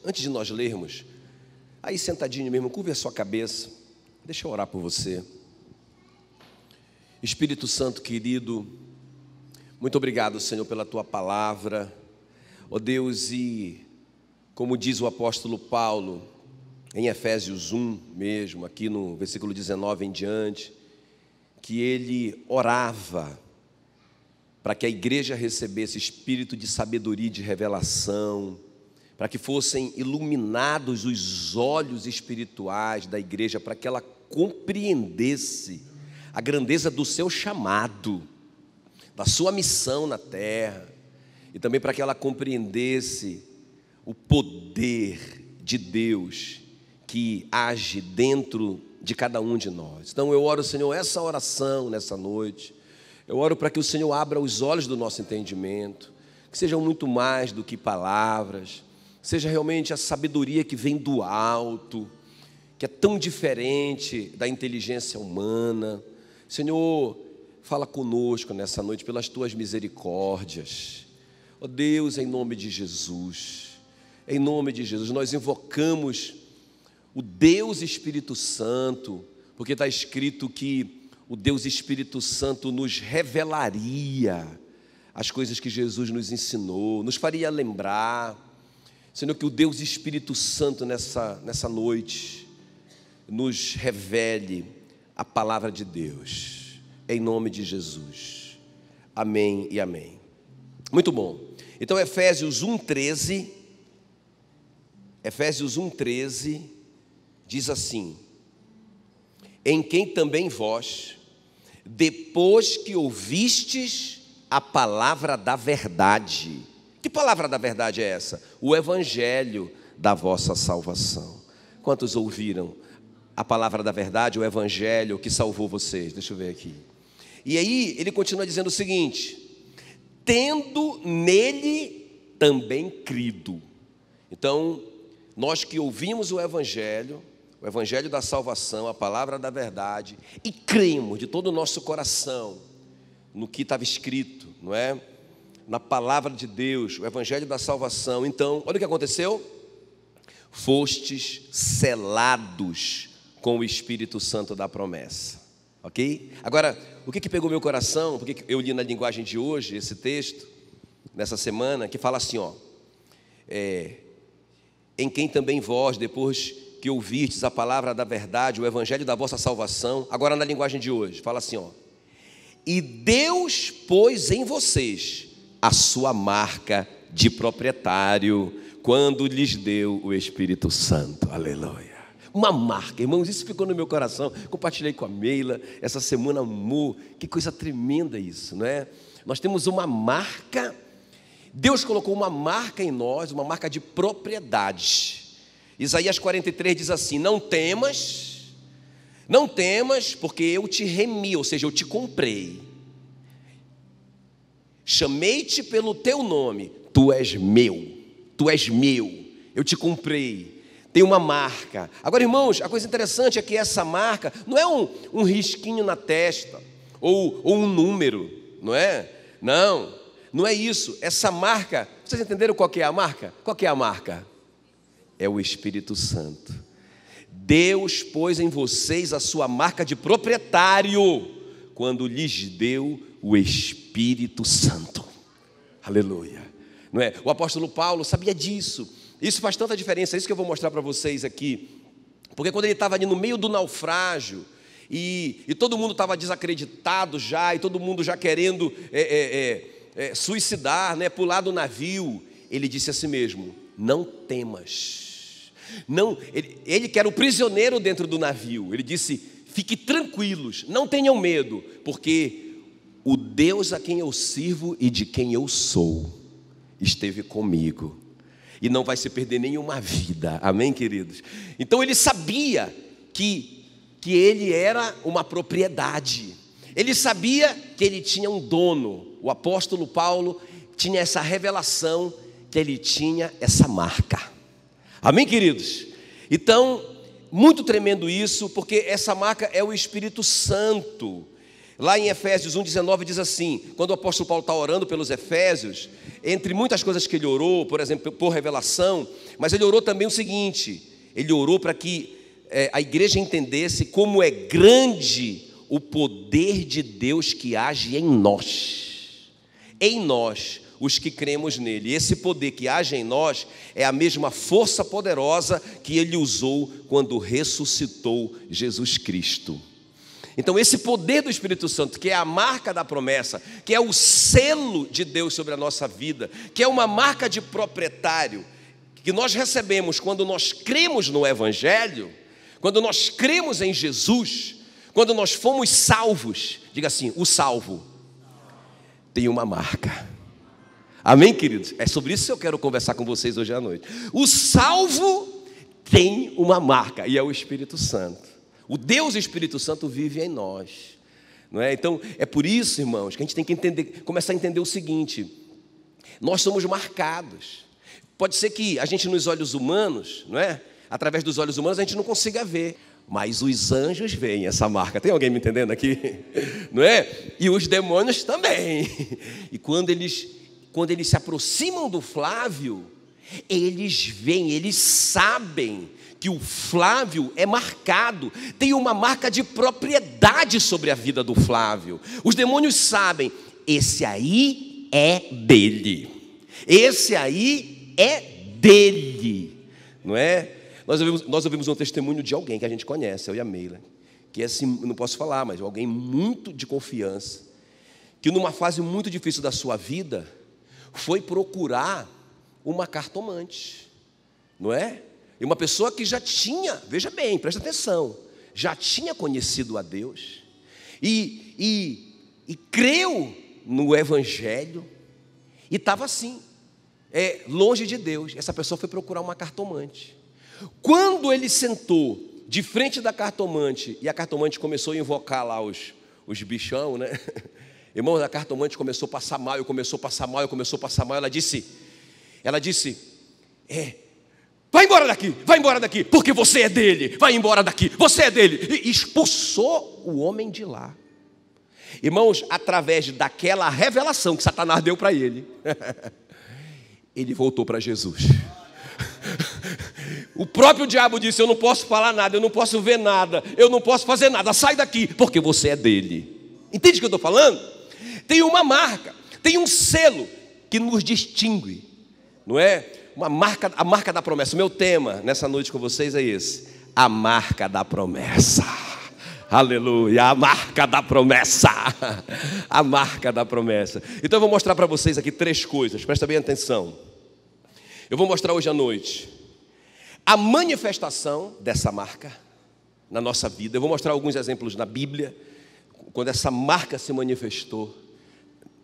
Antes de nós lermos, aí sentadinho mesmo, curva a sua cabeça, deixa eu orar por você. Espírito Santo querido, muito obrigado, Senhor, pela Tua palavra, ó Deus, e como diz o apóstolo Paulo, em Efésios 1 mesmo, aqui no versículo 19 em diante, que ele orava para que a igreja recebesse espírito de sabedoria e de revelação, para que fossem iluminados os olhos espirituais da igreja, para que ela compreendesse a grandeza do seu chamado, da sua missão na terra, e também para que ela compreendesse o poder de Deus que age dentro de cada um de nós. Então eu oro, Senhor, essa oração nessa noite, eu oro para que o Senhor abra os olhos do nosso entendimento, que sejam muito mais do que palavras, seja realmente a sabedoria que vem do alto, que é tão diferente da inteligência humana. Senhor, fala conosco nessa noite pelas Tuas misericórdias. Ó Deus, em nome de Jesus, nós invocamos o Deus Espírito Santo, porque está escrito que o Deus Espírito Santo nos revelaria as coisas que Jesus nos ensinou, nos faria lembrar, Senhor, que o Deus Espírito Santo nessa noite nos revele a palavra de Deus, em nome de Jesus, amém e amém. Muito bom, então Efésios 1,13 diz assim: em quem também vós, depois que ouvistes a palavra da verdade. Que palavra da verdade é essa? O evangelho da vossa salvação. Quantos ouviram a palavra da verdade, o evangelho que salvou vocês? Deixa eu ver aqui. E aí ele continua dizendo o seguinte: tendo nele também crido. Então, nós que ouvimos o evangelho da salvação, a palavra da verdade, e cremos de todo o nosso coração no que estava escrito, não é? Na palavra de Deus, o evangelho da salvação. Então, olha o que aconteceu: fostes selados com o Espírito Santo da promessa, ok? Agora, o que pegou meu coração, porque eu li na linguagem de hoje esse texto, nessa semana, que fala assim, ó, em quem também vós, depois que ouvistes a palavra da verdade, o evangelho da vossa salvação. Agora na linguagem de hoje, fala assim, ó: e Deus pôs em vocês a sua marca de proprietário, quando lhes deu o Espírito Santo. Aleluia. Uma marca, irmãos, isso ficou no meu coração. Compartilhei com a Meila essa semana, amor, que coisa tremenda isso, não é? Nós temos uma marca. Deus colocou uma marca em nós, uma marca de propriedade. Isaías 43 diz assim: não temas, porque eu te remi, ou seja, eu te comprei. Chamei-te pelo teu nome, tu és meu, eu te comprei. Tem uma marca. Agora, irmãos, a coisa interessante é que essa marca não é um risquinho na testa, ou um número, não é? Não é isso. Essa marca, vocês entenderam qual que é a marca? Qual que é a marca? É o Espírito Santo. Deus pôs em vocês a sua marca de proprietário, quando lhes deu o Espírito Santo. Aleluia. Não é? O apóstolo Paulo sabia disso. Isso faz tanta diferença, é isso que eu vou mostrar para vocês aqui. Porque quando ele estava ali no meio do naufrágio, e todo mundo estava desacreditado já, e todo mundo já querendo suicidar, né, pular do navio, ele disse a si mesmo: não temas. Não, ele que era o prisioneiro dentro do navio, ele disse: fique tranquilos, não tenham medo, porque o Deus a quem eu sirvo e de quem eu sou esteve comigo, e não vai se perder nenhuma vida. Amém, queridos? Então ele sabia que ele era uma propriedade, ele sabia que ele tinha um dono. O apóstolo Paulo tinha essa revelação, que ele tinha essa marca. Amém, queridos? Então, muito tremendo isso, porque essa marca é o Espírito Santo. Lá em Efésios 1,19 diz assim, quando o apóstolo Paulo está orando pelos Efésios, entre muitas coisas que ele orou, por exemplo, por revelação, mas ele orou também o seguinte, ele orou para que a igreja entendesse como é grande o poder de Deus que age em nós, os que cremos nele. Esse poder que age em nós é a mesma força poderosa que ele usou quando ressuscitou Jesus Cristo. Então esse poder do Espírito Santo, que é a marca da promessa, que é o selo de Deus sobre a nossa vida, que é uma marca de proprietário, que nós recebemos quando nós cremos no Evangelho, quando nós cremos em Jesus, quando nós fomos salvos, diga assim, o salvo tem uma marca. Amém, queridos? É sobre isso que eu quero conversar com vocês hoje à noite. O salvo tem uma marca, e é o Espírito Santo. O Deus Espírito Santo vive em nós, não é? Então, é por isso, irmãos, que a gente tem que começar a entender o seguinte: nós somos marcados. Pode ser que a gente, nos olhos humanos, não é? Através dos olhos humanos, a gente não consiga ver, mas os anjos veem essa marca. Tem alguém me entendendo aqui? Não é? E os demônios também. E quando eles se aproximam do Flávio, eles veem, eles sabem que o Flávio é marcado, tem uma marca de propriedade sobre a vida do Flávio. Os demônios sabem, esse aí é dele, esse aí é dele, não é? Nós ouvimos um testemunho de alguém que a gente conhece, eu e a Meila, que é assim, não posso falar, mas alguém muito de confiança, que numa fase muito difícil da sua vida, foi procurar uma cartomante, não é? E uma pessoa que já tinha, veja bem, presta atenção, já tinha conhecido a Deus e creu no Evangelho e estava assim, longe de Deus. Essa pessoa foi procurar uma cartomante. Quando ele sentou de frente da cartomante e a cartomante começou a invocar lá os bichão, né? Irmãos, a cartomante começou a passar mal, ela disse, vai embora daqui, porque você é dele, vai embora daqui, você é dele. E expulsou o homem de lá. Irmãos, através daquela revelação que Satanás deu para ele, ele voltou para Jesus. O próprio diabo disse, eu não posso falar nada, eu não posso ver nada, eu não posso fazer nada, sai daqui, porque você é dele. Entende o que eu estou falando? Tem uma marca, tem um selo que nos distingue, não é? A marca da promessa. O meu tema nessa noite com vocês é esse: a marca da promessa. Aleluia, a marca da promessa. A marca da promessa. Então eu vou mostrar para vocês aqui 3 coisas, presta bem atenção. Eu vou mostrar hoje à noite a manifestação dessa marca na nossa vida. Eu vou mostrar alguns exemplos na Bíblia, quando essa marca se manifestou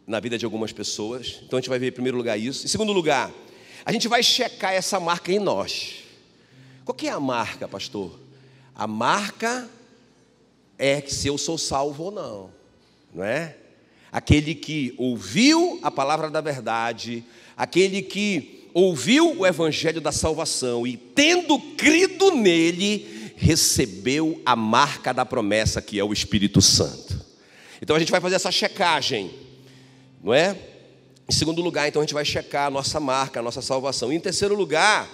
na vida de algumas pessoas. Então a gente vai ver em primeiro lugar isso. Em segundo lugar, a gente vai checar essa marca em nós. Qual que é a marca, pastor? A marca é se eu sou salvo ou não, não é? Aquele que ouviu a palavra da verdade, aquele que ouviu o evangelho da salvação e, tendo crido nele, recebeu a marca da promessa, que é o Espírito Santo. Então a gente vai fazer essa checagem, não é? Em segundo lugar, então a gente vai checar a nossa marca, a nossa salvação. E em terceiro lugar,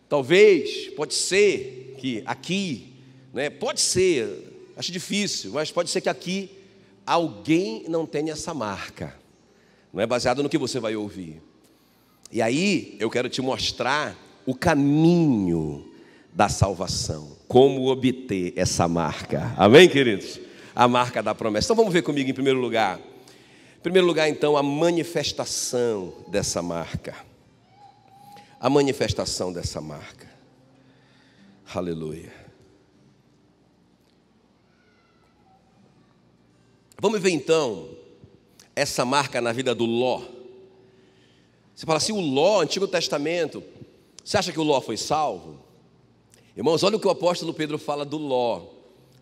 talvez, pode ser que aqui, né, pode ser, acho difícil, mas pode ser que aqui alguém não tenha essa marca, não é? Baseado no que você vai ouvir. E aí eu quero te mostrar o caminho da salvação, como obter essa marca. Amém, queridos? A marca da promessa. Então vamos ver comigo em primeiro lugar. Em primeiro lugar, então, a manifestação dessa marca. A manifestação dessa marca. Aleluia. Vamos ver então essa marca na vida do Ló. Você fala assim, o Ló, Antigo Testamento, você acha que o Ló foi salvo? Irmãos, olha o que o apóstolo Pedro fala do Ló,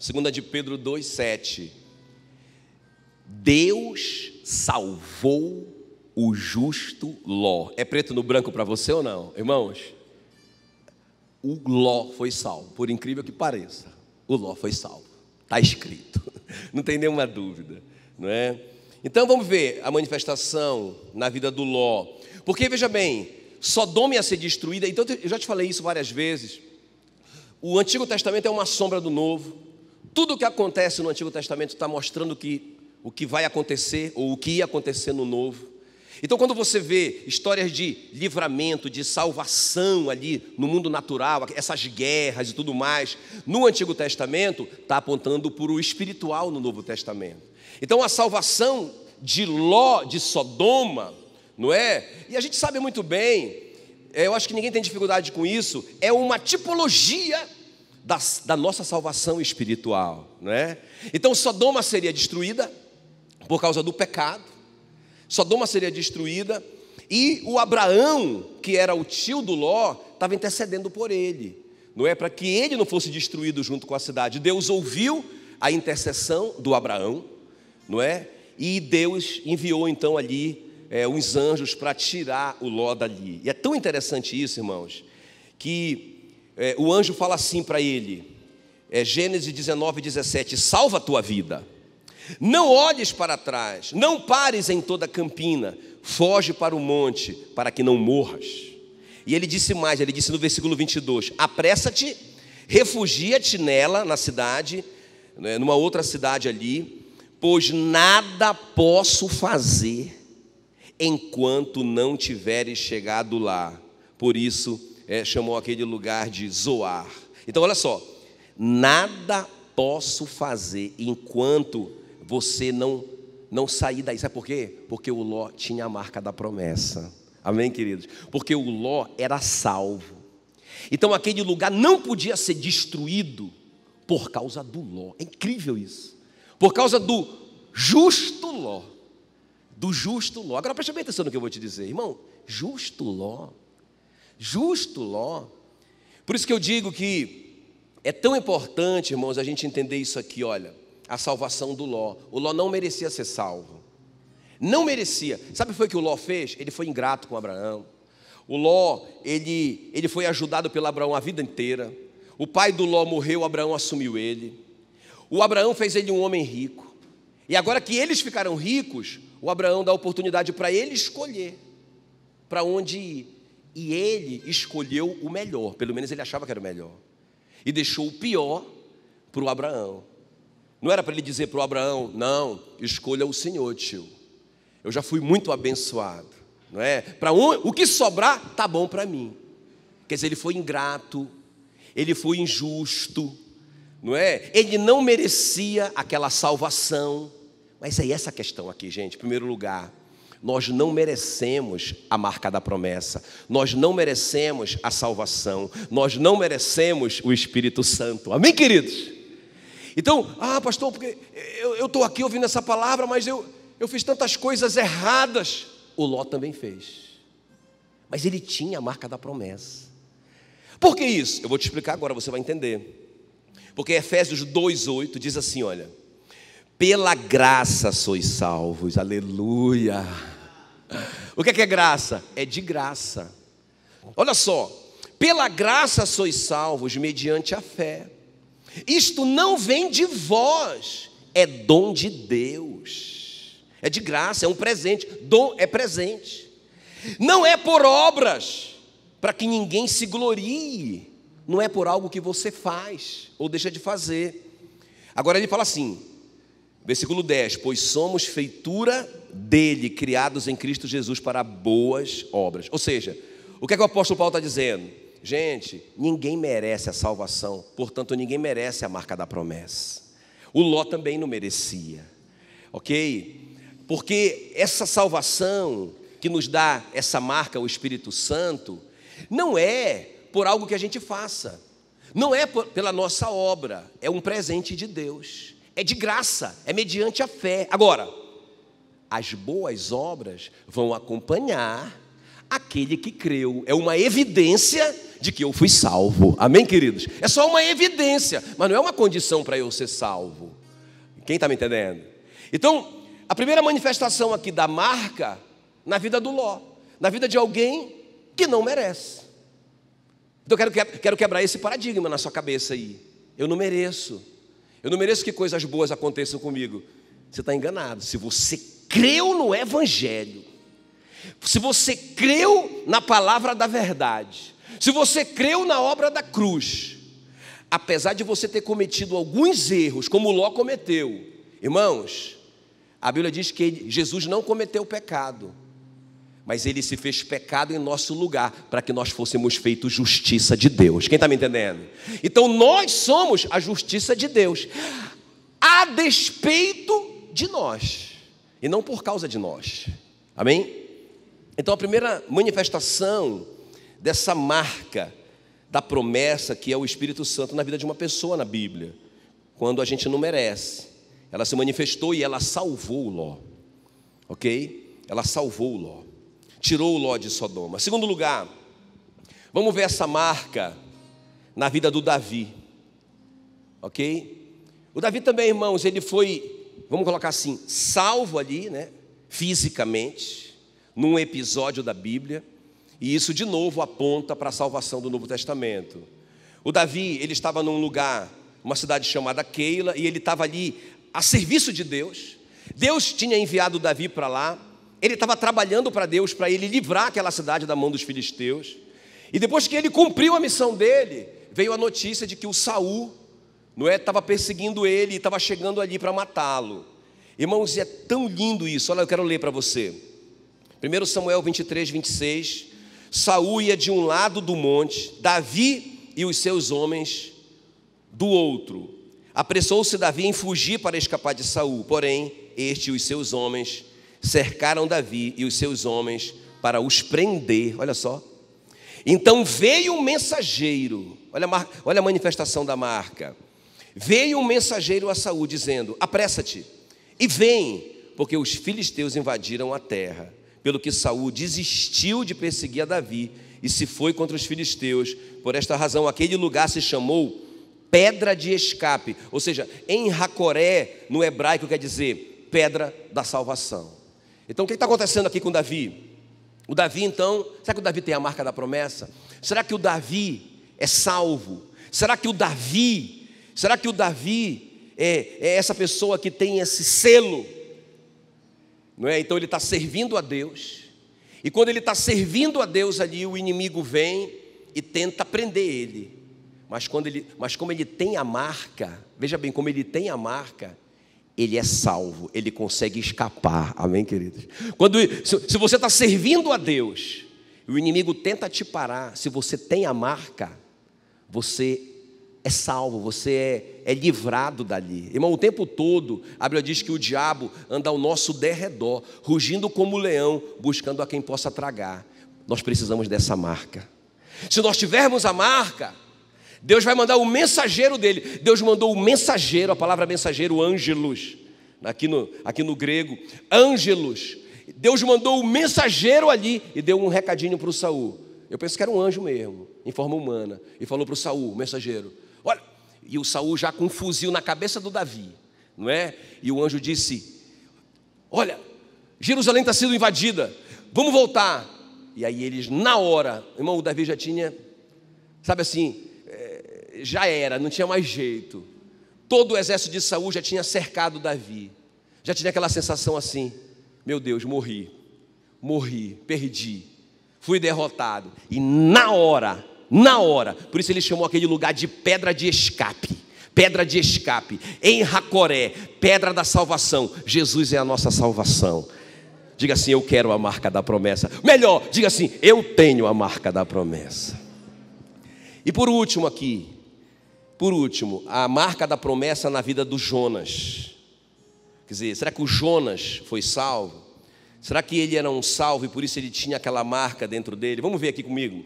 2 de Pedro 2,7. Deus salvou o justo Ló. É preto no branco para você ou não, irmãos? O Ló foi salvo, por incrível que pareça. O Ló foi salvo, está escrito. Não tem nenhuma dúvida, não é? Então vamos ver a manifestação na vida do Ló. Porque veja bem, Sodoma ia ser destruída. Então eu já te falei isso várias vezes. O Antigo Testamento é uma sombra do Novo. Tudo o que acontece no Antigo Testamento está mostrando o que vai acontecer ou o que ia acontecer no Novo. Então quando você vê histórias de livramento, de salvação ali no mundo natural, essas guerras e tudo mais, no Antigo Testamento está apontando para o espiritual no Novo Testamento. Então a salvação de Ló, de Sodoma, não é? E a gente sabe muito bem, eu acho que ninguém tem dificuldade com isso, é uma tipologia da nossa salvação espiritual, não é? Então Sodoma seria destruída por causa do pecado, Sodoma seria destruída, e o Abraão, que era o tio do Ló, estava intercedendo por ele, não é? Para que ele não fosse destruído junto com a cidade. Deus ouviu a intercessão do Abraão, não é? E Deus enviou então ali uns anjos para tirar o Ló dali. E é tão interessante isso, irmãos, que o anjo fala assim para ele, Gênesis 19:17, salva a tua vida, não olhes para trás, não pares em toda a campina, foge para o monte, para que não morras. E ele disse mais, ele disse no versículo 22, apressa-te, refugia-te nela, na cidade, numa outra cidade ali, pois nada posso fazer enquanto não tiveres chegado lá. Por isso chamou aquele lugar de Zoar. Então olha só, nada posso fazer enquanto você não sair daí. Sabe por quê? Porque o Ló tinha a marca da promessa. Amém, queridos? Porque o Ló era salvo. Então aquele lugar não podia ser destruído por causa do Ló. É incrível isso. Por causa do justo Ló. Do justo Ló. Agora preste bem atenção no que eu vou te dizer, irmão. Justo Ló. Justo Ló. Por isso que eu digo que é tão importante, irmãos, a gente entender isso aqui, olha. A salvação do Ló. O Ló não merecia ser salvo. Não merecia. Sabe o que foi que o Ló fez? Ele foi ingrato com Abraão. O Ló, ele foi ajudado pelo Abraão a vida inteira. O pai do Ló morreu, Abraão assumiu ele. O Abraão fez ele um homem rico. E agora que eles ficaram ricos, o Abraão dá oportunidade para ele escolher para onde ir. E ele escolheu o melhor. Pelo menos ele achava que era o melhor. E deixou o pior para o Abraão. Não era para ele dizer para o Abraão, não, escolha o Senhor, tio. Eu já fui muito abençoado, não é? O que sobrar, tá bom para mim. Quer dizer, ele foi ingrato, ele foi injusto, não é? Ele não merecia aquela salvação. Mas é essa a questão aqui, gente. Em primeiro lugar, nós não merecemos a marca da promessa. Nós não merecemos a salvação. Nós não merecemos o Espírito Santo. Amém, queridos? Então, pastor, porque eu estou aqui ouvindo essa palavra, mas eu fiz tantas coisas erradas. O Ló também fez. Mas ele tinha a marca da promessa. Por que isso? Eu vou te explicar agora, você vai entender. Porque Efésios 2:8 diz assim, olha, pela graça sois salvos, aleluia. O que é graça? É de graça. Olha só, pela graça sois salvos mediante a fé. Isto não vem de vós, é dom de Deus. É de graça, é um presente. Dom é presente. Não é por obras, para que ninguém se glorie. Não é por algo que você faz ou deixa de fazer. Agora ele fala assim, versículo 10, pois somos feitura dele, criados em Cristo Jesus para boas obras. Ou seja, o que é que o apóstolo Paulo está dizendo? Gente, ninguém merece a salvação, portanto ninguém merece a marca da promessa. O Ló também não merecia, ok? Porque essa salvação que nos dá essa marca, o Espírito Santo, não é por algo que a gente faça, não é pela nossa obra, é um presente de Deus, é de graça, é mediante a fé. Agora, as boas obras vão acompanhar aquele que creu, é uma evidência de que eu fui salvo, amém, queridos? É só uma evidência, mas não é uma condição para eu ser salvo. Quem está me entendendo? Então, a primeira manifestação aqui da marca na vida do Ló, na vida de alguém que não merece. Então eu quero quebrar esse paradigma na sua cabeça aí. Eu não mereço. Eu não mereço que coisas boas aconteçam comigo. Você está enganado. Se você creu no Evangelho, se você creu na palavra da verdade, se você creu na obra da cruz, apesar de você ter cometido alguns erros, como Ló cometeu, irmãos, a Bíblia diz que Jesus não cometeu pecado, mas ele se fez pecado em nosso lugar, para que nós fôssemos feitos justiça de Deus. Quem está me entendendo? Então nós somos a justiça de Deus, a despeito de nós, e não por causa de nós. Amém? Então a primeira manifestação dessa marca da promessa, que é o Espírito Santo na vida de uma pessoa na Bíblia, quando a gente não merece, ela se manifestou e ela salvou o Ló, ok? Ela salvou o Ló, tirou o Ló de Sodoma. Segundo lugar, vamos ver essa marca na vida do Davi, ok? O Davi também, irmãos, ele foi, vamos colocar assim, salvo ali, né, fisicamente, num episódio da Bíblia, e isso de novo aponta para a salvação do Novo Testamento. O Davi, ele estava num lugar, uma cidade chamada Keila, e ele estava ali a serviço de Deus. Deus tinha enviado o Davi para lá, ele estava trabalhando para Deus, para ele livrar aquela cidade da mão dos filisteus. E depois que ele cumpriu a missão dele, veio a notícia de que o Saul, não é, estava perseguindo ele e estava chegando ali para matá-lo. Irmãos, é tão lindo isso. Olha, eu quero ler para você. 1 Samuel 23, 26. Saul ia de um lado do monte, Davi e os seus homens do outro. Apressou-se Davi em fugir para escapar de Saul, porém este e os seus homens cercaram Davi e os seus homens para os prender. Olha só. Então veio um mensageiro, olha a manifestação da marca. Veio um mensageiro a Saul dizendo: apressa-te e vem, porque os filisteus invadiram a terra. Pelo que Saul desistiu de perseguir a Davi e se foi contra os filisteus. Por esta razão aquele lugar se chamou Pedra de Escape, ou seja, em Hacoré, no hebraico quer dizer Pedra da Salvação. Então o que está acontecendo aqui com Davi? O Davi então, será que o Davi tem a marca da promessa? Será que o Davi é salvo? Será que o Davi é essa pessoa que tem esse selo? Não é? Então ele está servindo a Deus, e quando ele está servindo a Deus ali, o inimigo vem e tenta prender ele, mas como ele tem a marca, veja bem, como ele tem a marca, ele é salvo, ele consegue escapar. Amém, queridos? Se você está servindo a Deus, o inimigo tenta te parar, se você tem a marca, você é salvo, você é livrado dali. Irmão, o tempo todo, a Bíblia diz que o diabo anda ao nosso derredor, rugindo como leão, buscando a quem possa tragar. Nós precisamos dessa marca. Se nós tivermos a marca, Deus vai mandar o mensageiro dele. Deus mandou o mensageiro, a palavra mensageiro, ângelos, aqui no grego, ângelos. Deus mandou o mensageiro ali e deu um recadinho para o Saul. Eu penso que era um anjo mesmo, em forma humana, e falou para o Saul, o mensageiro: olha, e o Saul já com um fuzil na cabeça do Davi, não é? E o anjo disse: olha, Jerusalém está sendo invadida, vamos voltar. E aí eles, na hora, irmão, o Davi já tinha, sabe assim, já era, não tinha mais jeito. Todo o exército de Saul já tinha cercado Davi, já tinha aquela sensação assim: meu Deus, morri, perdi, fui derrotado. E na hora, por isso ele chamou aquele lugar de Pedra de Escape, em Hacoré, Pedra da Salvação. Jesus é a nossa salvação. Diga assim: eu quero a marca da promessa. Melhor, diga assim: eu tenho a marca da promessa. E por último, a marca da promessa na vida do Jonas. Quer dizer, será que o Jonas foi salvo? Será que ele era um salvo e por isso ele tinha aquela marca dentro dele? Vamos ver aqui comigo.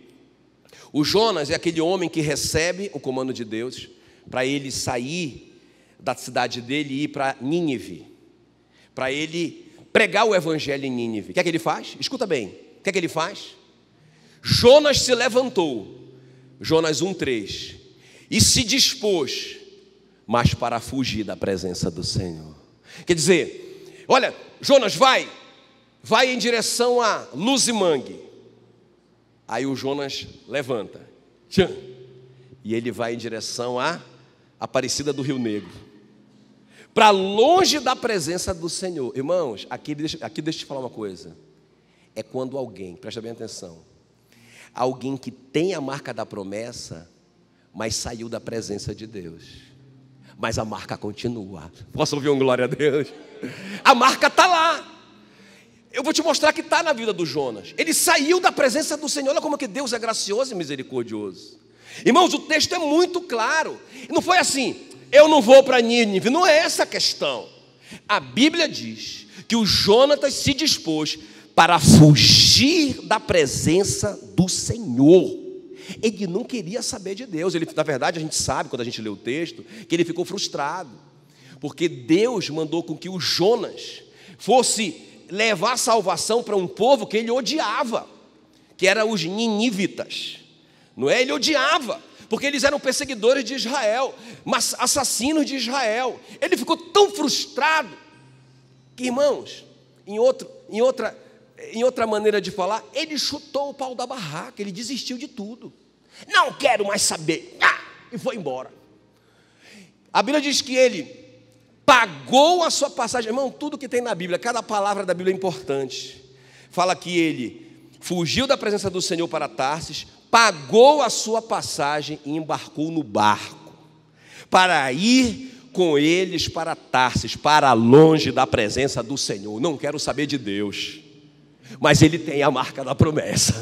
O Jonas é aquele homem que recebe o comando de Deus para ele sair da cidade dele e ir para Nínive, para ele pregar o evangelho em Nínive. O que é que ele faz? Escuta bem, o que é que ele faz? Jonas se levantou, Jonas 1:3, e se dispôs, mas para fugir da presença do Senhor. Quer dizer, olha, Jonas, vai em direção a Luzimangue. Aí o Jonas levanta, e ele vai em direção a Aparecida do Rio Negro. para longe da presença do Senhor. Irmãos, aqui deixa eu te falar uma coisa. É quando alguém, presta bem atenção, alguém que tem a marca da promessa, mas saiu da presença de Deus, mas a marca continua. Posso ouvir um glória a Deus? A marca está lá. Eu vou te mostrar que está na vida do Jonas. Ele saiu da presença do Senhor. Olha como que Deus é gracioso e misericordioso. Irmãos, o texto é muito claro. Não foi assim, eu não vou para Nínive. Não é essa a questão. A Bíblia diz que o Jonatas se dispôs para fugir da presença do Senhor. Ele não queria saber de Deus. Ele, na verdade, a gente sabe, quando a gente lê o texto, que ele ficou frustrado, porque Deus mandou com que o Jonas fosse levar salvação para um povo que ele odiava, que eram os ninivitas. Não é? Ele odiava, porque eles eram perseguidores de Israel, mas assassinos de Israel. Ele ficou tão frustrado que, irmãos, em outra maneira de falar, ele chutou o pau da barraca, ele desistiu de tudo. Não quero mais saber. E foi embora. A Bíblia diz que ele pagou a sua passagem. Irmão, tudo que tem na Bíblia, cada palavra da Bíblia é importante. Fala que ele fugiu da presença do Senhor para Tarsis, pagou a sua passagem e embarcou no barco para ir com eles para Tarsis, para longe da presença do Senhor. Não quero saber de Deus, mas ele tem a marca da promessa.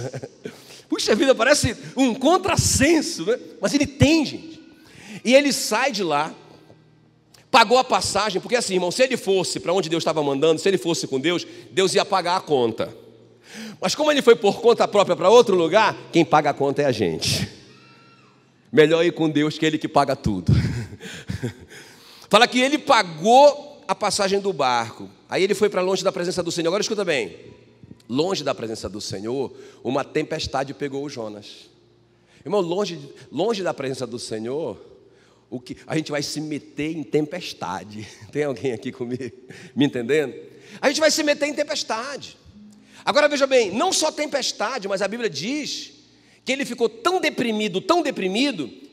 Puxa vida, parece um contrassenso, né? Mas ele tem, gente. E ele sai de lá, pagou a passagem, porque assim, irmão, se ele fosse para onde Deus estava mandando, se ele fosse com Deus, Deus ia pagar a conta. Mas como ele foi por conta própria para outro lugar, quem paga a conta é a gente. Melhor ir com Deus, que é Ele que paga tudo. Fala que ele pagou a passagem do barco, aí ele foi para longe da presença do Senhor. Agora escuta bem, longe da presença do Senhor, uma tempestade pegou o Jonas. Irmão, longe da presença do Senhor, a gente vai se meter em tempestade. Tem alguém aqui comigo me entendendo? A gente vai se meter em tempestade. Agora veja bem, não só tempestade, mas a Bíblia diz que ele ficou tão deprimido,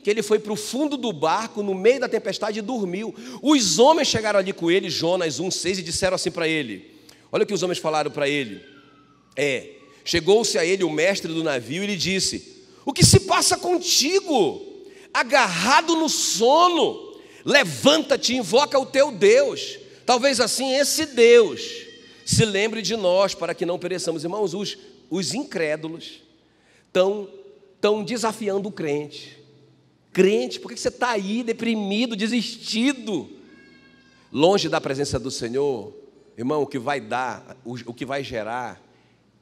que ele foi para o fundo do barco, no meio da tempestade, e dormiu. Os homens chegaram ali com ele, Jonas 1,6, e disseram assim para ele, olha o que os homens falaram para ele, chegou-se a ele o mestre do navio e lhe disse, o que se passa contigo? Agarrado no sono, levanta-te, invoca o teu Deus, talvez assim esse Deus se lembre de nós, para que não pereçamos. Irmãos, os incrédulos estão desafiando o crente. Crente, por que você está aí deprimido, desistido, longe da presença do Senhor? Irmão, o que vai dar, o que vai gerar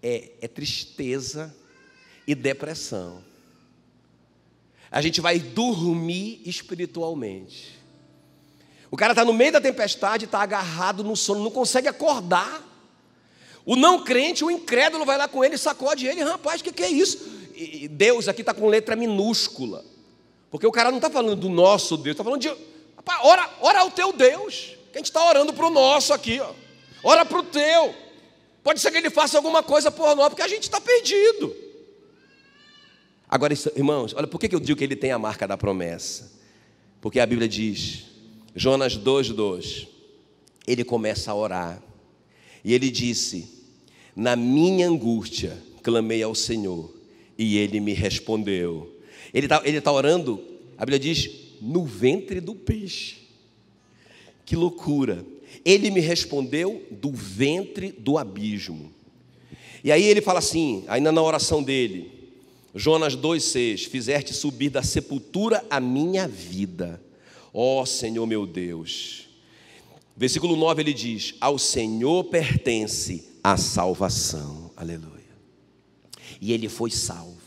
é tristeza e depressão. A gente vai dormir espiritualmente. O cara está no meio da tempestade, está agarrado no sono, não consegue acordar. O não crente, o incrédulo vai lá com ele, sacode ele, rapaz, o que é isso? E Deus aqui está com letra minúscula, porque o cara não está falando do nosso Deus, está falando de, rapaz, ora ao teu Deus, que a gente está orando para o nosso aqui, ó. Ora para o teu, pode ser que ele faça alguma coisa por nós, porque a gente está perdido. Agora, irmãos, olha, por que eu digo que ele tem a marca da promessa? Porque a Bíblia diz, Jonas 2,2, ele começa a orar, e ele disse, na minha angústia, clamei ao Senhor, e Ele me respondeu. Ele tá orando, a Bíblia diz, no ventre do peixe. Que loucura! Ele me respondeu do ventre do abismo. E aí ele fala assim, ainda na oração dele, Jonas 2,6, fizeste subir da sepultura a minha vida, ó Senhor meu Deus. Versículo 9 ele diz, ao Senhor pertence a salvação, aleluia. E ele foi salvo,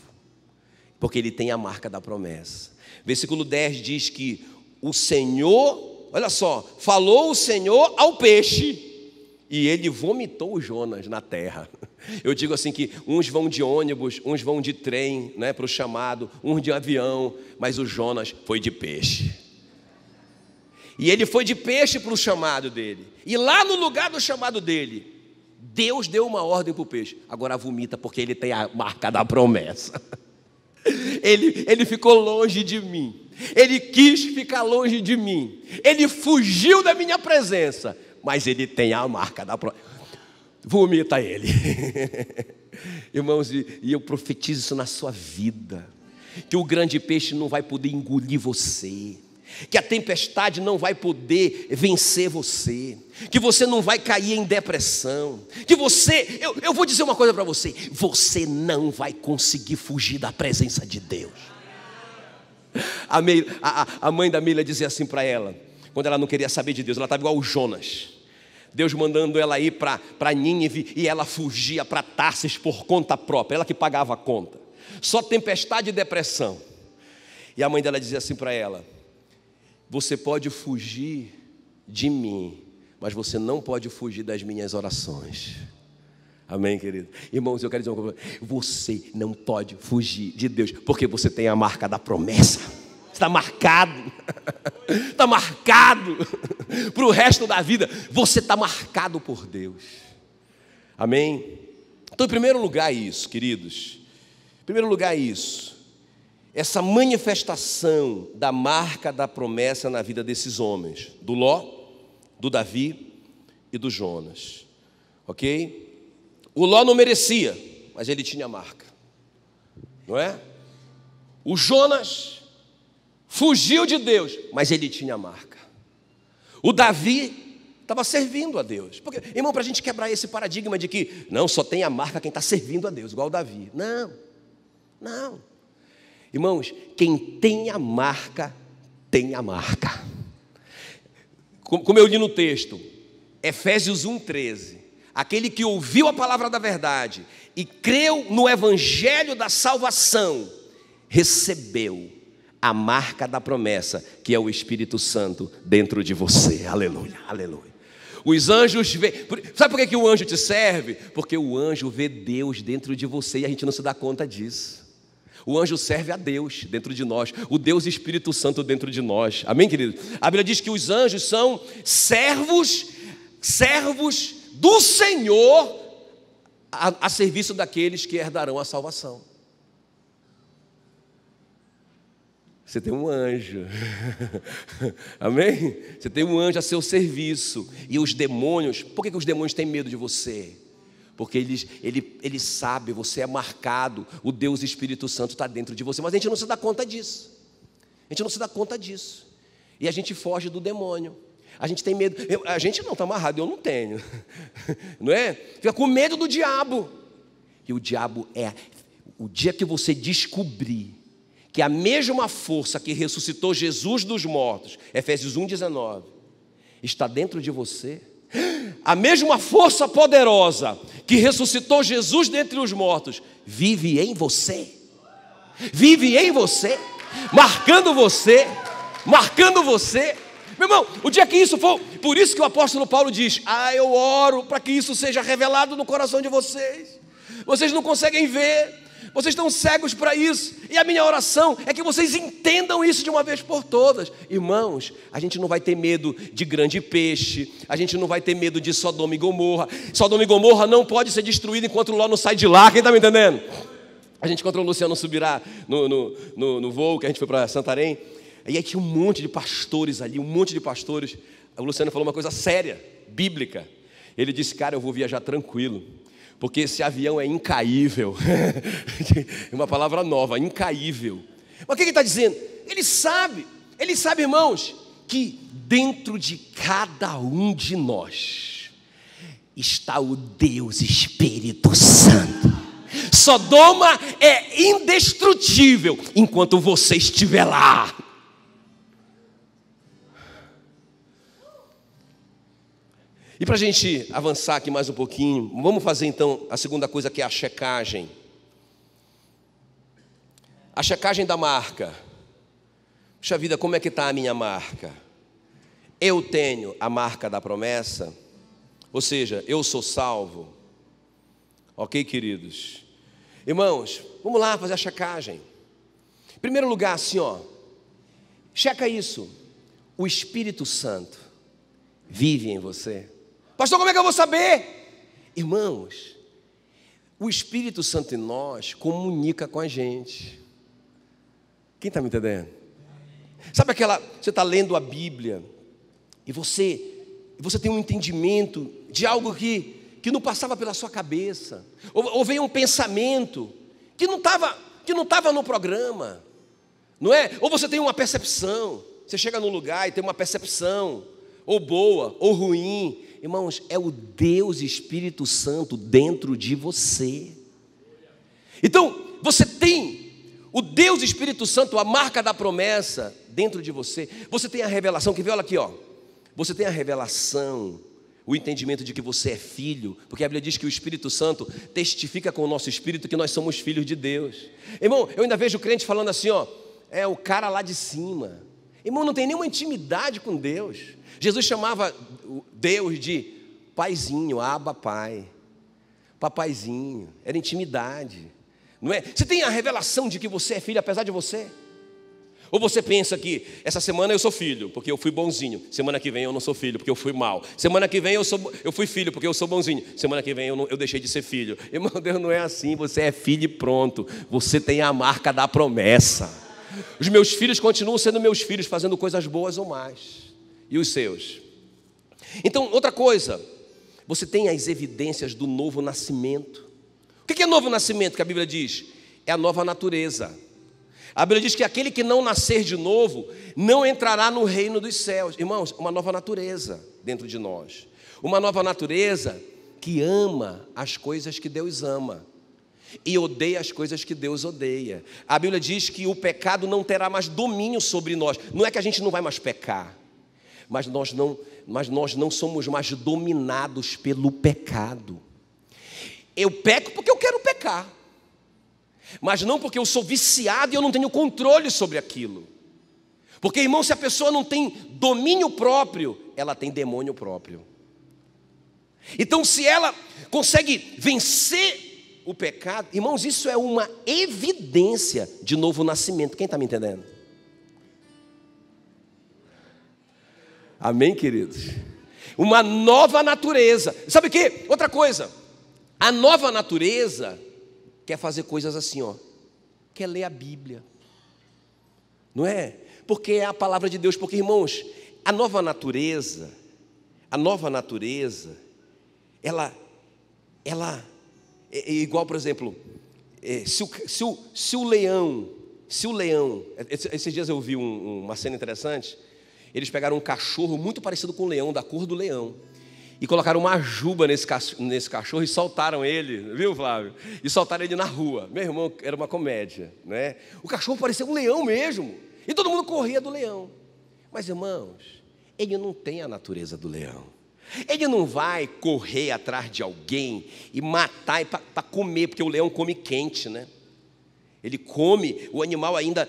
porque ele tem a marca da promessa. Versículo 10 diz que o Senhor, olha só, falou o Senhor ao peixe, e ele vomitou o Jonas na terra. Eu digo assim que uns vão de ônibus, uns vão de trem, né, para o chamado, uns de avião, mas o Jonas foi de peixe. E ele foi de peixe para o chamado dele. E lá no lugar do chamado dele, Deus deu uma ordem para o peixe. Agora vomita, porque ele tem a marca da promessa. Ele ficou longe de mim. Ele quis ficar longe de mim. Ele fugiu da minha presença. Mas ele tem a marca da promessa. Vomita ele. Irmãos, e eu profetizo isso na sua vida. Que o grande peixe não vai poder engolir você. Que a tempestade não vai poder vencer você. Que você não vai cair em depressão. Que você, eu vou dizer uma coisa para você. Você não vai conseguir fugir da presença de Deus. A mãe da Mila dizia assim para ela, quando ela não queria saber de Deus, ela estava igual o Jonas. Deus mandando ela ir para Nínive e ela fugia para Tarsis por conta própria, ela que pagava a conta. Só tempestade e depressão. E a mãe dela dizia assim para ela: você pode fugir de mim, mas você não pode fugir das minhas orações. Amém, querido? Irmãos, eu quero dizer uma coisa: você não pode fugir de Deus, porque você tem a marca da promessa. Está marcado. Está marcado para o resto da vida. Você está marcado por Deus. Amém? Então, em primeiro lugar, isso, queridos. Em primeiro lugar, isso. Essa manifestação da marca da promessa na vida desses homens. Do Ló, do Davi e do Jonas. Ok? O Ló não merecia, mas ele tinha marca. Não é? O Jonas fugiu de Deus, mas ele tinha marca. O Davi estava servindo a Deus. Porque, irmão, para a gente quebrar esse paradigma de que não, só tem a marca quem está servindo a Deus, igual o Davi. Não. Irmãos, quem tem a marca, tem a marca. Como eu li no texto, Efésios 1:13. Aquele que ouviu a palavra da verdade e creu no evangelho da salvação, recebeu a marca da promessa, que é o Espírito Santo dentro de você. Aleluia, aleluia. Os anjos veem. Sabe por que o anjo te serve? Porque o anjo vê Deus dentro de você e a gente não se dá conta disso. O anjo serve a Deus dentro de nós, o Deus Espírito Santo dentro de nós. Amém, querido? A Bíblia diz que os anjos são servos do Senhor a serviço daqueles que herdarão a salvação. Você tem um anjo. Amém? Você tem um anjo a seu serviço. E os demônios, por que os demônios têm medo de você? Porque ele sabe, você é marcado, o Deus Espírito Santo está dentro de você. Mas a gente não se dá conta disso. E a gente foge do demônio. A gente tem medo. A gente não está amarrado, eu não tenho. Não é? Fica com medo do diabo. E o diabo o dia que você descobrir que a mesma força que ressuscitou Jesus dos mortos, Efésios 1:19, está dentro de você. A mesma força poderosa que ressuscitou Jesus dentre os mortos vive em você. Vive em você, marcando você. Meu irmão, o dia que isso for, por isso que o apóstolo Paulo diz: eu oro para que isso seja revelado no coração de vocês. Vocês não conseguem ver, vocês estão cegos para isso. E a minha oração é que vocês entendam isso de uma vez por todas. Irmãos, a gente não vai ter medo de grande peixe. A gente não vai ter medo de Sodoma e Gomorra. Sodoma e Gomorra não pode ser destruída enquanto Ló não sai de lá. Quem está me entendendo? A gente encontrou o Luciano Subirá no voo que a gente foi para Santarém. E aí tinha um monte de pastores ali, O Luciano falou uma coisa séria, bíblica. Ele disse: cara, eu vou viajar tranquilo, porque esse avião é incaível. Uma palavra nova, incaível. Mas o que ele está dizendo? Ele sabe, irmãos, que dentro de cada um de nós está o Deus Espírito Santo. Sodoma é indestrutível enquanto você estiver lá. E para a gente avançar aqui mais um pouquinho, vamos fazer então a segunda coisa, que é a checagem. A checagem da marca. Puxa vida, como é que está a minha marca? Eu tenho a marca da promessa? Ou seja, eu sou salvo? Ok, queridos? Irmãos, vamos lá fazer a checagem. Em primeiro lugar, assim, checa isso. O Espírito Santo vive em você. Pastor, como é que eu vou saber? Irmãos, o Espírito Santo em nós comunica com a gente. Quem está me entendendo? Sabe aquela, você está lendo a Bíblia e você tem um entendimento de algo que não passava pela sua cabeça, ou veio um pensamento que não estava no programa, não é? Ou você tem uma percepção, você chega num lugar e tem uma percepção, ou boa, ou ruim. Irmãos, é o Deus Espírito Santo dentro de você. Então, você tem o Deus Espírito Santo, a marca da promessa dentro de você. Você tem a revelação, que vê, olha aqui, ó. Você tem a revelação, o entendimento de que você é filho, porque a Bíblia diz que o Espírito Santo testifica com o nosso espírito que nós somos filhos de Deus. Irmão, eu ainda vejo crente falando assim, ó, é o cara lá de cima. Irmão, não tem nenhuma intimidade com Deus. Jesus chamava Deus de paizinho, Abba, pai, papaizinho, era intimidade, não é? Você tem a revelação de que você é filho apesar de você? Ou você pensa que essa semana eu sou filho porque eu fui bonzinho, semana que vem eu não sou filho porque eu fui mal, semana que vem eu fui filho porque eu sou bonzinho, semana que vem eu deixei de ser filho. Irmão, Deus não é assim, você é filho e pronto, você tem a marca da promessa. Os meus filhos continuam sendo meus filhos, fazendo coisas boas ou mais. E os seus? Então, outra coisa, você tem as evidências do novo nascimento. O que é novo nascimento que a Bíblia diz? É a nova natureza. A Bíblia diz que aquele que não nascer de novo não entrará no reino dos céus. Irmãos, uma nova natureza dentro de nós. Uma nova natureza que ama as coisas que Deus ama e odeia as coisas que Deus odeia. A Bíblia diz que o pecado não terá mais domínio sobre nós. Não é que a gente não vai mais pecar, mas nós não somos mais dominados pelo pecado. Eu peco porque eu quero pecar, mas não porque eu sou viciado e eu não tenho controle sobre aquilo. Porque, irmão, se a pessoa não tem domínio próprio, ela tem demônio próprio. Então, se ela consegue vencer o pecado, irmãos, isso é uma evidência de novo nascimento. Quem está me entendendo? Amém, queridos? Uma nova natureza. Sabe o que? Outra coisa. A nova natureza quer fazer coisas assim, ó. Quer ler a Bíblia. Não é? Porque é a palavra de Deus. Porque, irmãos, a nova natureza, ela é igual, por exemplo, se o leão, esses dias eu vi uma cena interessante. Eles pegaram um cachorro muito parecido com o leão, da cor do leão, e colocaram uma juba nesse cachorro e soltaram ele, viu, Flávio? E soltaram ele na rua. Meu irmão, era uma comédia, né? O cachorro parecia um leão mesmo, e todo mundo corria do leão. Mas, irmãos, ele não tem a natureza do leão. Ele não vai correr atrás de alguém e matar para comer, porque o leão come quente, né? Ele come, o animal ainda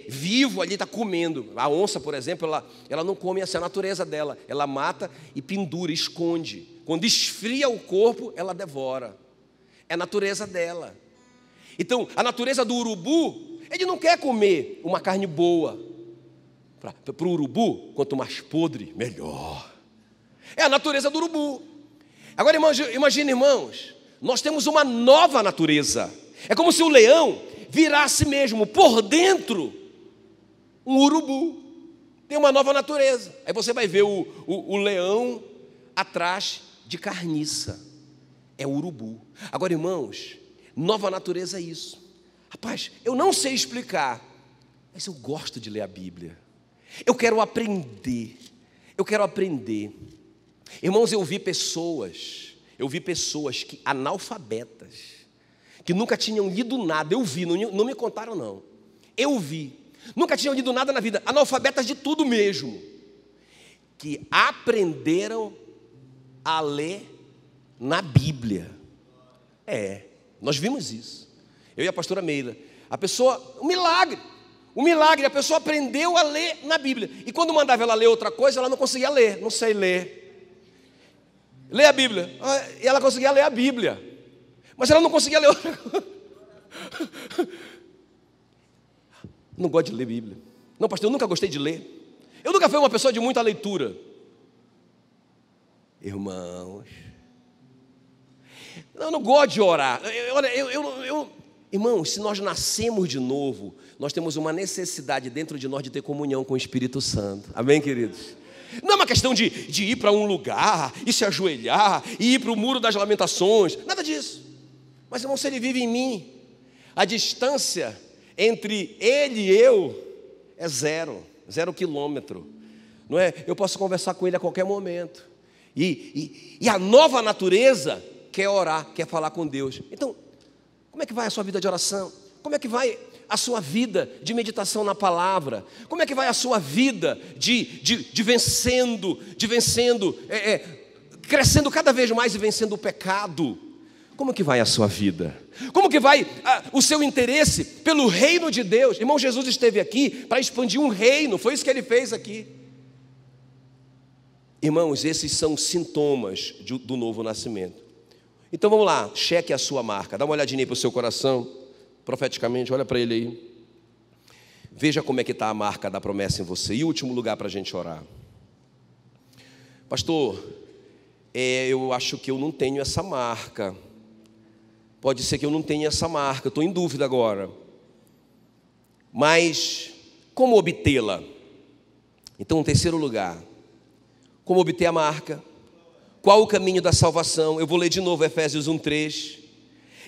vivo ali está comendo. A onça, por exemplo, ela não come, essa é a natureza dela. Ela mata e pendura, esconde. Quando esfria o corpo, ela devora. É a natureza dela. Então, a natureza do urubu, ele não quer comer uma carne boa. Para o urubu, quanto mais podre, melhor. É a natureza do urubu. Agora, imagine, irmãos, nós temos uma nova natureza. É como se o leão virasse mesmo por dentro um urubu. Tem uma nova natureza. Aí você vai ver o leão atrás de carniça. É o urubu. Agora, irmãos, nova natureza é isso. Rapaz, eu não sei explicar, mas eu gosto de ler a Bíblia. Eu quero aprender. Irmãos, eu vi pessoas que analfabetas, que nunca tinham lido nada. Eu vi, não me contaram não. Eu vi, nunca tinham lido nada na vida, analfabetas de tudo mesmo, que aprenderam a ler na Bíblia. Nós vimos isso. Eu e a pastora Meila. A pessoa, um milagre, a pessoa aprendeu a ler na Bíblia. E quando mandava ela ler outra coisa, ela não conseguia ler, não sei ler. Lê a Bíblia. E ela conseguia ler a Bíblia, mas ela não conseguia ler outra coisa. Não gosto de ler Bíblia. Não, pastor, eu nunca gostei de ler. Eu nunca fui uma pessoa de muita leitura. Irmãos, eu não gosto de orar. Irmãos, se nós nascemos de novo, nós temos uma necessidade dentro de nós de ter comunhão com o Espírito Santo. Amém, queridos? Não é uma questão de ir para um lugar e se ajoelhar e ir para o muro das lamentações. Nada disso. Mas, irmão, se Ele vive em mim, a distância entre Ele e eu é 0 quilômetro. Não é? Eu posso conversar com Ele a qualquer momento. E a nova natureza quer orar, quer falar com Deus. Então, como é que vai a sua vida de oração? Como é que vai a sua vida de meditação na palavra? Como é que vai a sua vida de vencendo, crescendo cada vez mais e vencendo o pecado? Como que vai a sua vida? Como que vai o seu interesse pelo reino de Deus? Irmão, Jesus esteve aqui para expandir um reino, foi isso que Ele fez aqui. Irmãos, esses são sintomas do novo nascimento. Então vamos lá, cheque a sua marca, dá uma olhadinha aí para o seu coração, profeticamente, olha para ele aí. Veja como é que está a marca da promessa em você. E o último lugar para a gente orar. Pastor, eu acho que eu não tenho essa marca. Pode ser que eu não tenha essa marca, estou em dúvida agora. Mas como obtê-la? Então, terceiro lugar, como obter a marca? Qual o caminho da salvação? Eu vou ler de novo Efésios 1:3.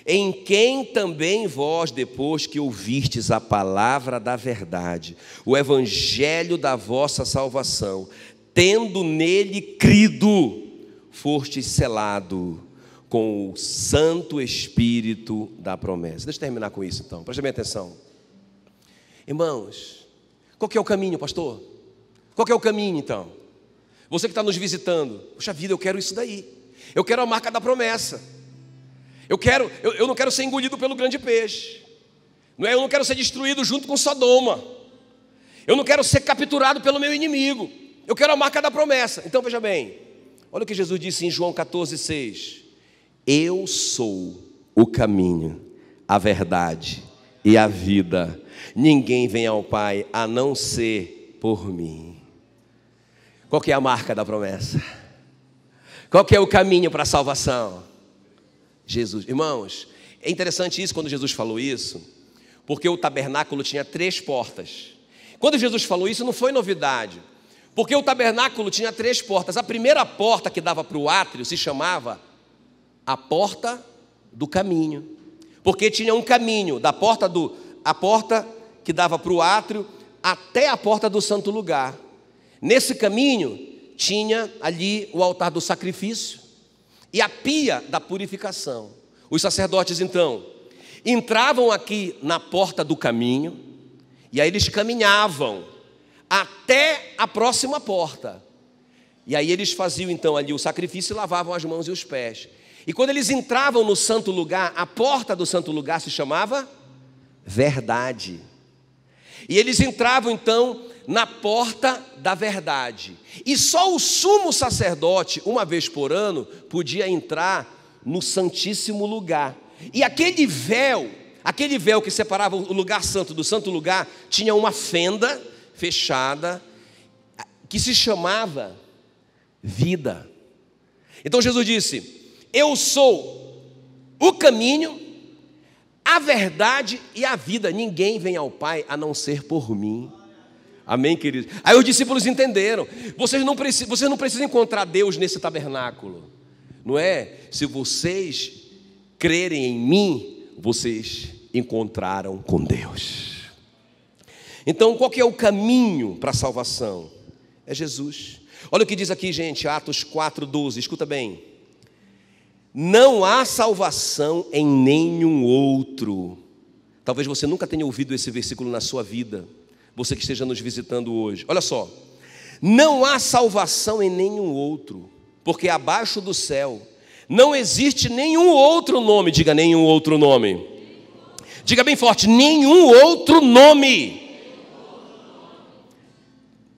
Em quem também vós, depois que ouvistes a palavra da verdade, o evangelho da vossa salvação, tendo nele crido, fostes selado com o Santo Espírito da promessa. Deixa eu terminar com isso então, preste bem atenção. Irmãos, qual que é o caminho, pastor? Qual que é o caminho então? Você que está nos visitando, puxa vida, eu quero isso daí. Eu quero a marca da promessa. Eu não quero ser engolido pelo grande peixe. Eu não quero ser destruído junto com Sodoma. Eu não quero ser capturado pelo meu inimigo. Eu quero a marca da promessa. Então veja bem, olha o que Jesus disse em João 14,6. Eu sou o caminho, a verdade e a vida. Ninguém vem ao Pai a não ser por mim. Qual que é a marca da promessa? Qual que é o caminho para a salvação? Jesus. Irmãos, é interessante isso quando Jesus falou isso, porque o tabernáculo tinha 3 portas. Quando Jesus falou isso não foi novidade, porque o tabernáculo tinha 3 portas. A primeira porta que dava para o átrio se chamava a porta do caminho, porque tinha um caminho a porta que dava para o átrio até a porta do santo lugar. Nesse caminho tinha ali o altar do sacrifício e a pia da purificação. Os sacerdotes então entravam aqui na porta do caminho e aí eles caminhavam até a próxima porta. E aí eles faziam então ali o sacrifício e lavavam as mãos e os pés. E quando eles entravam no santo lugar, a porta do santo lugar se chamava Verdade. E eles entravam então na porta da verdade. E só o sumo sacerdote, uma vez por ano, podia entrar no santíssimo lugar. E aquele véu que separava o lugar santo do santo lugar, tinha uma fenda fechada, que se chamava vida. Então Jesus disse: eu sou o caminho, a verdade e a vida. Ninguém vem ao Pai a não ser por mim. Amém, queridos? Aí os discípulos entenderam. Vocês não precisam encontrar Deus nesse tabernáculo. Não é? Se vocês crerem em mim, vocês encontraram com Deus. Então, qual que é o caminho para a salvação? É Jesus. Olha o que diz aqui, gente, Atos 4:12. Escuta bem. Não há salvação em nenhum outro. Talvez você nunca tenha ouvido esse versículo na sua vida, você que esteja nos visitando hoje. Olha só. Não há salvação em nenhum outro, porque abaixo do céu não existe nenhum outro nome. Diga, nenhum outro nome. Diga bem forte, nenhum outro nome.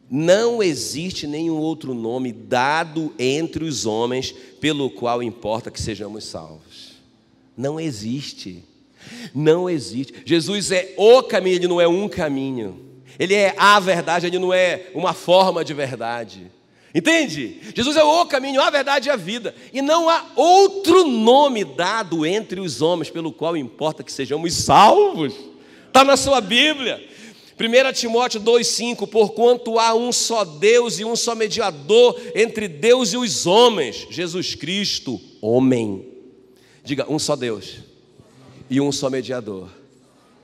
Não existe nenhum outro nome dado entre os homens pelo qual importa que sejamos salvos. Não existe. Não existe. Jesus é o caminho, Ele não é um caminho. Ele é a verdade, Ele não é uma forma de verdade. Entende? Jesus é o caminho, a verdade e a vida. E não há outro nome dado entre os homens pelo qual importa que sejamos salvos. Está na sua Bíblia. 1 Timóteo 2,5: porquanto há um só Deus e um só mediador entre Deus e os homens, Jesus Cristo, homem. Diga, um só Deus e um só mediador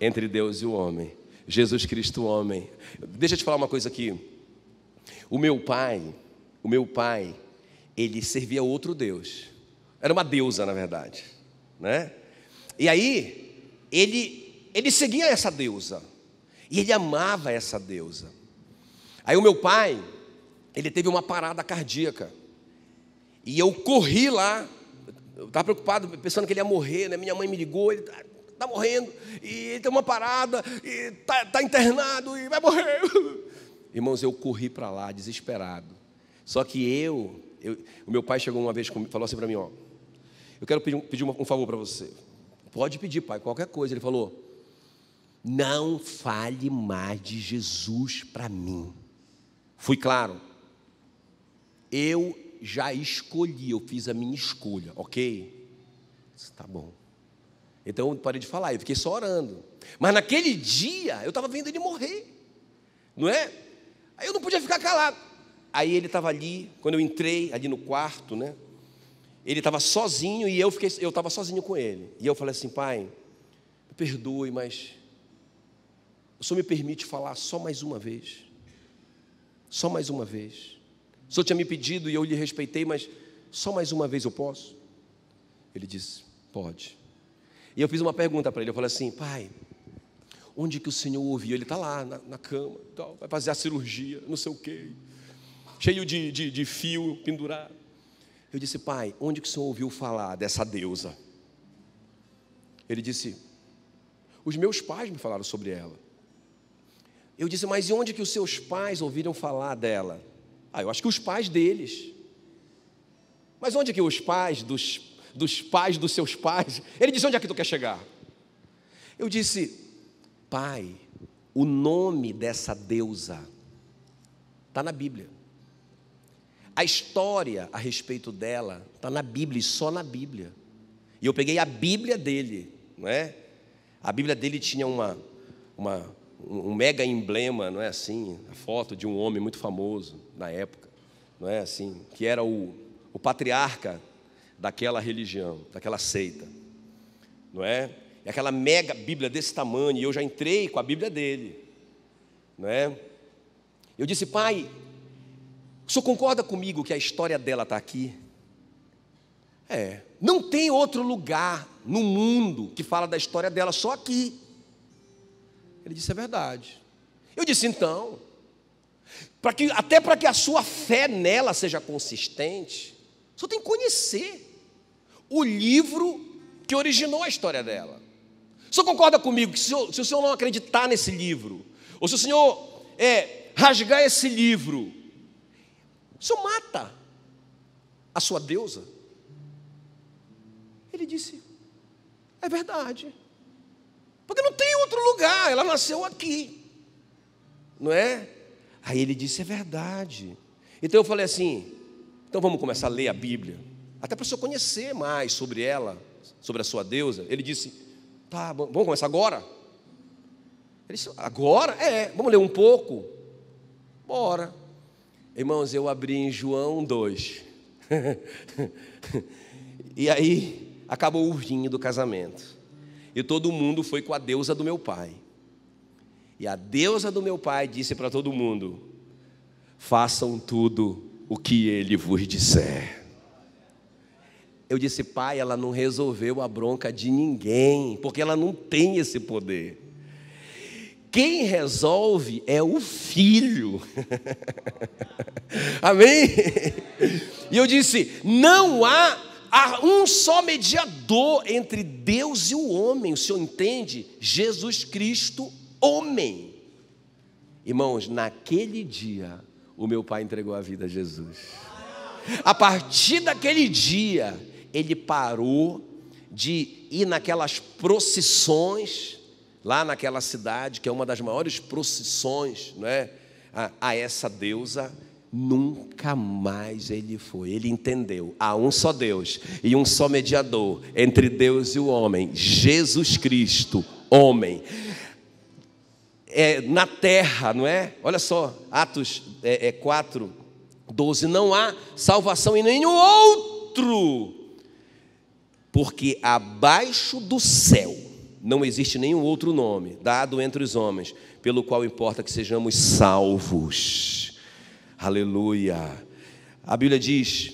entre Deus e o homem, Jesus Cristo, homem. Deixa eu te falar uma coisa aqui. O meu pai, ele servia outro Deus. Era uma deusa, na verdade, né? E aí, ele seguia essa deusa. E ele amava essa deusa. Aí o meu pai, ele teve uma parada cardíaca. E eu corri lá. Eu estava preocupado, pensando que ele ia morrer, né? Minha mãe me ligou, ele está morrendo. E ele tem uma parada, e está internado, e vai morrer. Irmãos, eu corri para lá, desesperado. Só que o meu pai chegou uma vez comigo, falou assim para mim, ó: eu quero pedir um favor para você. Pode pedir, pai, qualquer coisa. Ele falou: não fale mais de Jesus para mim. Fui claro. Eu já escolhi, eu fiz a minha escolha, ok? Tá bom. Então eu parei de falar, eu fiquei só orando. Mas naquele dia, eu estava vendo ele morrer, não é? Aí eu não podia ficar calado. Aí ele estava ali, quando eu entrei ali no quarto, né? Ele estava sozinho e eu estava sozinho com ele. E eu falei assim: pai, me perdoe, mas o Senhor me permite falar só mais uma vez? Só mais uma vez. O Senhor tinha me pedido e eu lhe respeitei, mas só mais uma vez eu posso? Ele disse: pode. E eu fiz uma pergunta para ele, eu falei assim: pai, onde que o Senhor ouviu? Ele está lá na cama, tal, vai fazer a cirurgia, não sei o quê, cheio de fio pendurado. Eu disse: pai, onde que o Senhor ouviu falar dessa deusa? Ele disse: os meus pais me falaram sobre ela. Eu disse: mas e onde que os seus pais ouviram falar dela? Eu acho que os pais deles. Mas onde que os pais dos pais dos seus pais? Ele disse: onde é que tu quer chegar? Eu disse: pai, o nome dessa deusa está na Bíblia. A história a respeito dela está na Bíblia e só na Bíblia. E eu peguei a Bíblia dele, não é? A Bíblia dele tinha um mega emblema, não é assim? A foto de um homem muito famoso na época, não é assim? Que era o patriarca daquela religião, daquela seita, não é? E aquela mega Bíblia desse tamanho, e eu já entrei com a Bíblia dele, não é? Eu disse: pai, o senhor concorda comigo que a história dela está aqui? Não tem outro lugar no mundo que fala da história dela, só aqui. Ele disse: é verdade. Eu disse: então, até para que a sua fé nela seja consistente, o senhor tem que conhecer o livro que originou a história dela. O senhor concorda comigo que se o senhor não acreditar nesse livro, ou se o senhor rasgar esse livro, o senhor mata a sua deusa? Ele disse: é verdade. Porque não tem outro lugar, ela nasceu aqui, não é? Aí ele disse: é verdade. Então eu falei assim: então vamos começar a ler a Bíblia, até para o senhor conhecer mais sobre ela, sobre a sua deusa. Ele disse: tá, vamos começar agora? Ele disse: agora? Vamos ler um pouco? Bora. Irmãos, eu abri em João 2. E aí acabou o vinho do casamento. E todo mundo foi com a deusa do meu pai. E a deusa do meu pai disse para todo mundo: façam tudo o que ele vos disser. Eu disse: pai, ela não resolveu a bronca de ninguém, porque ela não tem esse poder. Quem resolve é o filho. Amém? E eu disse: não há um só mediador entre Deus e o homem. O senhor entende? Jesus Cristo, homem. Irmãos, naquele dia o meu pai entregou a vida a Jesus. A partir daquele dia ele parou de ir naquelas procissões lá naquela cidade, que é uma das maiores procissões, não é? A essa deusa. nunca mais ele foi. Ele entendeu, há um só Deus e um só mediador entre Deus e o homem, Jesus Cristo, homem. Na terra, não é? Olha só, Atos 4:12, não há salvação em nenhum outro, porque abaixo do céu não existe nenhum outro nome dado entre os homens, pelo qual importa que sejamos salvos. Aleluia. A Bíblia diz: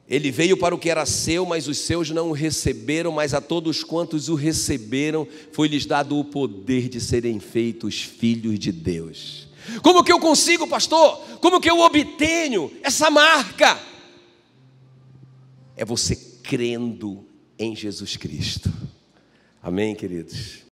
ele veio para o que era seu, mas os seus não o receberam, mas a todos quantos o receberam, foi-lhes dado o poder de serem feitos filhos de Deus. Como que eu consigo, pastor? Como que eu obtenho essa marca? É você crendo em Jesus Cristo. Amém, queridos?